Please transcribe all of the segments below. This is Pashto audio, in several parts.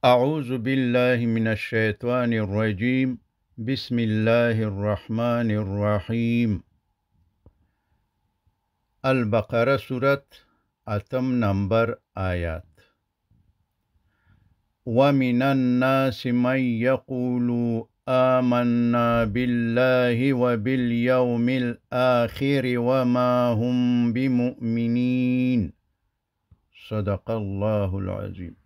أعوذ بالله من الشيطان الرجيم. بسم الله الرحمن الرحيم. البقرة سورة اتم نمبر آيات. ومن الناس من يقول آمنا بالله وباليوم الآخر وما هم بمؤمنين. صدق الله العظيم.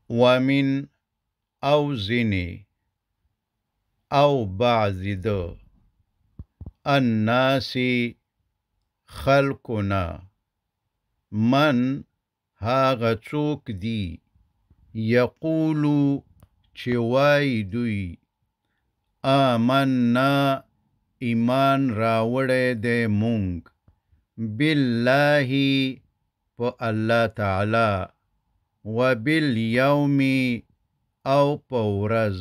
ومن أو زني أو بعض دو الناس خلقنا من هاغ څوک دی یقولو چوای دوی آمنا ایمان راوړی دی مونږ بالله په الله تعالی وبالیوم او په ورځ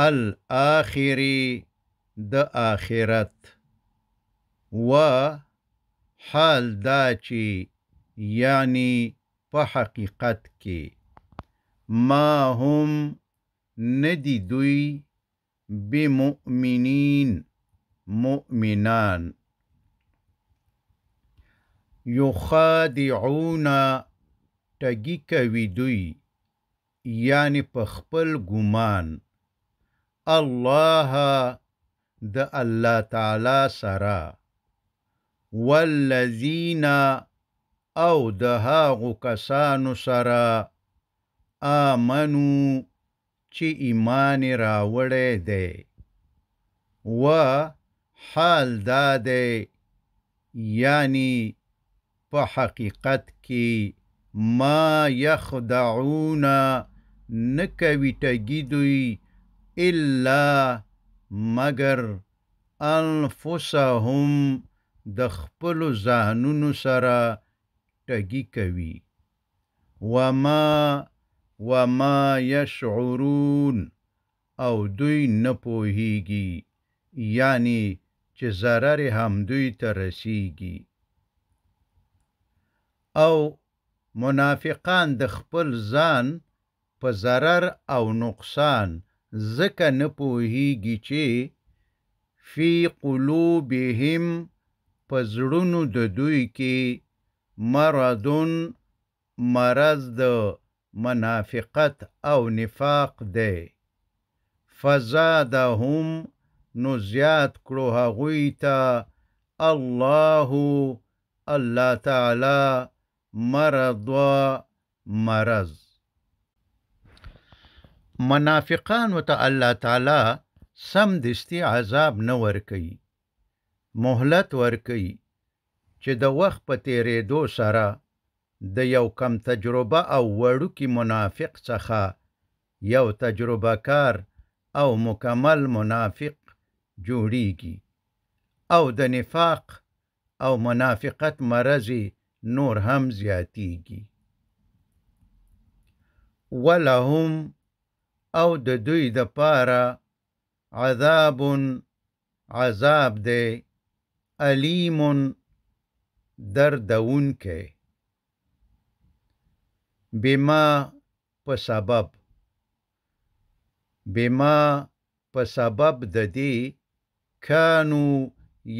الآخری د آخرت و حال دا چې یعنی په حقیقت کې ما هم ندی دوی بمؤمنین مؤمنان یخادعون ټګي کوي دوی یعنی په خپل ګمان الله د الله تعالی سره والذین او د هاغو کسانو سره آمنو چې ایمان راوړی دی و حال دا دی یعنی په حقیقت کې ما یخدعون نکوي ټګي دوی الا مگر انفسهم د خپلو ځانونو سره ټګي کوي وما یشعرون او دوی نه پوهیږي یعنی چې ضرر هم دوی ته رسیږي او منافقان د خپل ځان په ضرر او نقصان ځکه نه پوهیږي چې فی قلوبهم په زړونو د دوی کې مرض د منافقت او نفاق دی فزادهم نو زیات کړو هغوی ته الله تعالی مرض منافقانو ته الله تعالی سم دستی عذاب نه ورکوي مهلت ورکوي چې د وخت په تیریدو سره د یو کم تجربه او وړوکي منافق څخه یو تجربه کار او مکمل منافق جوړیږي او د نفاق او منافقت مرضی نور هم زیاتیږي ولهم او د دوی د پاره عذاب دی علیم دردونکی بما په سبب د دې کانو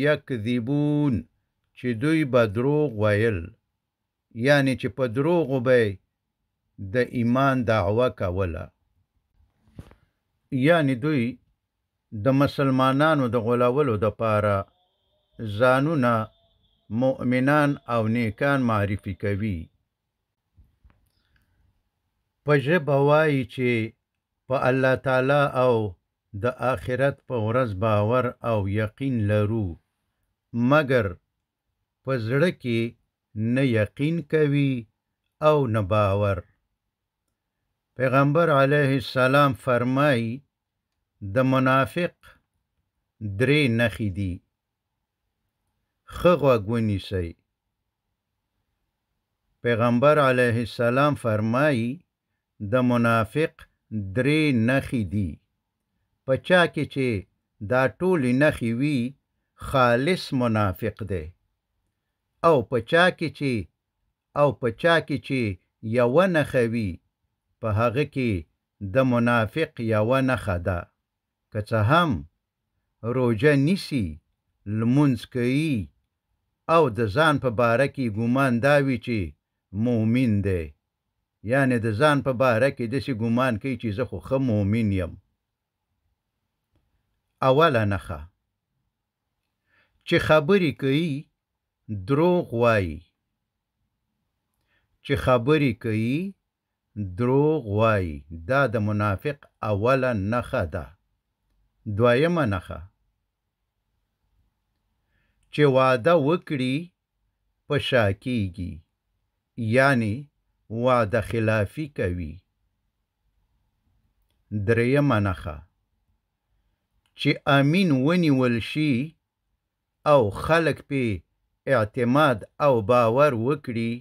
یکذبون چې دوی به دروغ ویل یعنی چې په دروغو به د ایمان دعوه کوله یعنی دوی د مسلمانانو د غولولو د پاره ځانونه مؤمنان او نیکان معرفي کوي په ژبه وایي چې په الله تعالی او د آخرت په ورځ باور او یقین لرو مگر په زړه کې نه یقین کوي او نه باور پیغمبر علیه السلام فرمایي د منافق 3 نښې دي ښه غوږ ونیسئ پیغمبر علیه السلام فرمایي د منافق 3 نښې دي په چا کې چې دا ټولې نښې وي خالص منافق دی او په چا کې چې یوه نښه وي په هغه کې د منافق یوه نښه ده که څه هم روژه نیسي لمونځ کوي او د ځان په باره کې ګمان دا وي چې مؤمن دی یعنی د ځان په باره کې داسې ګمان کوي چې زه خو ښه مؤمن یم اوله نښه چې خبرې کوي دروغ وایي چې خبرې کوي دروغ وایي دا د منافق اوله نښه ده دویمه نښه چې وعده وکړي په شا کیږي یعنی وعده خلافي کوي دریمه نښه چې امین ونیول شي او خلک پې اعتماد او باور وکړي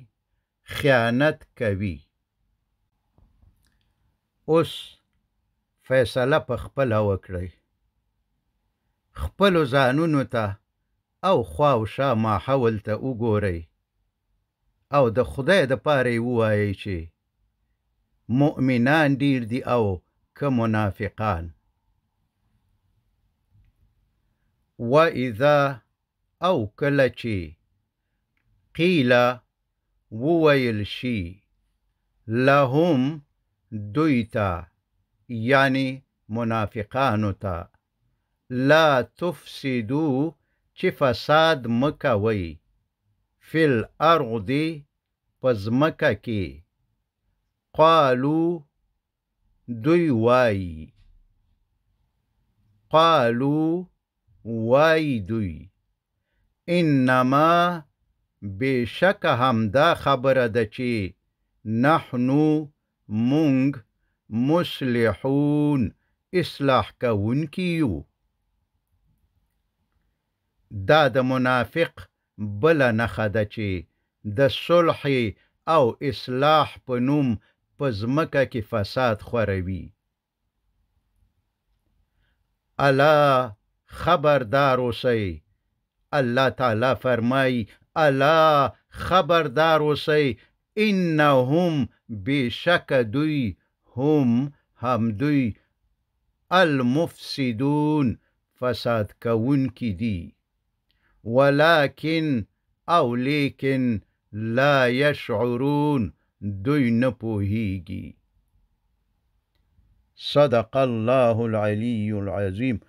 خیانت کوي اوس فیصله په خپله وکړئ خپلو ځانونو ته او خوا او شا ماحول ته وګورئ او د خدای دپاره یې ووایئ چې مؤمنان ډیر دي او که منافقان وَإِذَا او کله چې قیل وویل شي لهم دوی ته یعنی منافقانو ته لا تفسدو چې فساد مکوئ فی الارض په ځمکه کې قالو دوی وایي دوی انما بشک همدا خبره ده چې نحنو مونږ مصلحون اصلاح کوونکي یو دا د منافق بله نښه ده چې د صلح او اصلاح په نوم په ځمکه کې فساد خوروي الا خبردار اوسئ الله تعالی فرمایي الا خبردار اوسئ انهم بشک دوی هم دوی المفسدون فساد کوونکي دي ولكن او لیکن لا يشعرون دوی نه پوهیږي صدق الله العلي العظيم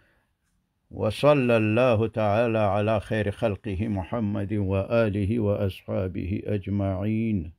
وصلى الله تعالى على خير خلقه محمد وآله وأصحابه أجمعين